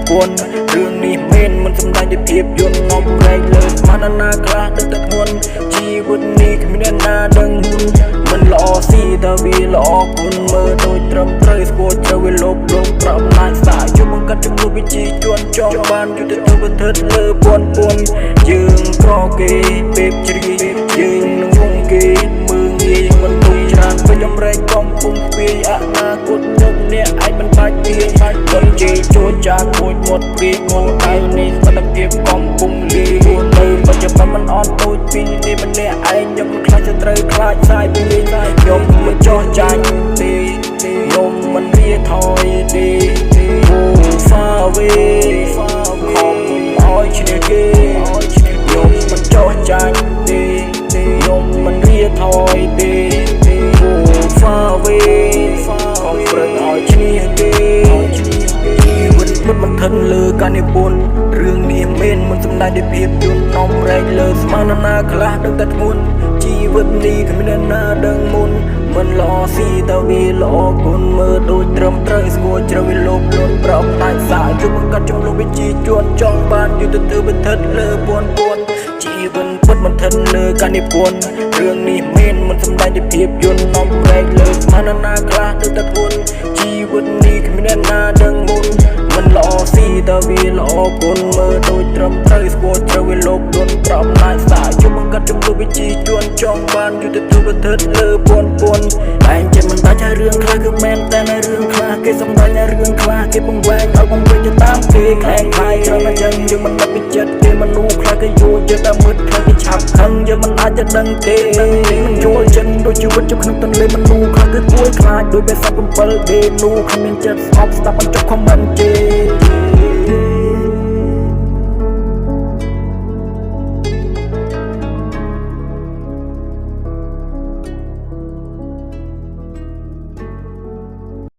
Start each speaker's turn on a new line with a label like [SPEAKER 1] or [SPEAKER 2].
[SPEAKER 1] ពួនរឿងនេះមានមិនសំដែងដោយភាពយន្តនាំប្រែកលើស្មានណាខ្លះដឹកតែធ្ងន់ជីវិតនេះគ្មានណាដឹងមិនល្អស៊ីតែវាល្អគុណមើលដូចត្រឹមត្រូវស្គាល់ត្រូវវាលបលងប្រំណាយស្ដាយជួយបង្កាត់ចំនួនវិជាជន់ចង់បានយុទ្ធទៅប្រតិទលើពួនយើងក្រគេពេលជ្រាយើងនឹងងងគេមើងងាយមិនទុកច្រើនពេញអំរែកកំពុងពីអនាគតលោកអ្នកអាចមិនបាច់ទាញមិនជេរចូលចាគួចមាត់ព្រីងងដៅនេះសន្តិភាពកំពុងលីទៅបច្ចុប្បន្នមិនអន់ដូចពីនេះម្នាក់ឯងខ្ញុំខ្លាចទៅត្រូវខ្លាចខ្សាយពីខ្ញុំមិនចោះចាញ់ទេខ្ញុំមិនរៀថយទេ far away ខំឲ្យឈ្នះគេខ្ញុំមិនចោះចាញ់ទេខ្ញុំមិនរៀថយទេ far away ខំប្រឹងឲ្យឈ្នះគេជីវិតមិនថិនលើការនិពន្ធរឿងនេះមានមិនសំដែងដោយភាពយន្តនាំរែកលើស្មានណាខ្លះដឹងតែធ្ងន់ជីវិតនេះគ្មានណាដឹងមុនមិនល្អស៊ីតែវាល្អគុណមើលដូចត្រឹមត្រូវស្គាល់ជ្រៅវាលោភលន់ប្រំដាច់សាជួយបង្កាត់ចំនួនវិជាជន់ចង់បានយុទ្ធទៅបន្តិចលើពួនជីវិតពិតមិនថិនលើការនិពន្ធរឿងនេះមានមិនសំដែងដោយភាពយន្តនាំរែកលើស្មានណាខ្លះដឹងតែធ្ងន់ជីវិតនេះគ្មានណាដឹងមុនមិនល្អស៊ីតែវាល្អគុណមើលដូចត្រឹមត្រូវស្គាល់ជ្រៅវាលោភលន់ប្រំដាច់សាជួយបង្កាត់ចំនួនវិជាជន់ចង់បានយុទ្ធទៅបន្តិចលើពួនតែចិត្តមិនដាច់ហើយរឿងខ្លះគឺមែនតែនៅរឿងខ្លះគេសំដែងនៅរឿងខ្លះគេបង្វែងឲ្យបំពេញទៅតាមគេខ្លាំងខ្លាយច្រើនតែចឹងយើងមិននឹកពីចិត្តគេមនុស្សខ្លះគេយល់ចិត្តតែមើលខ្លះគេឆាប់ខឹងយើងមិនអាចទៅដឹងទេមិនយល់ចិត្តដូចជីវិតជិះក្នុងទន្លេមនុស្សខ្លះគឺគួរខ្លាចដោយបេះសត្វ7ដេនូគ្មានចិត្តស្អប់ស្ដាប់បញ្ចុកខមមិនជេ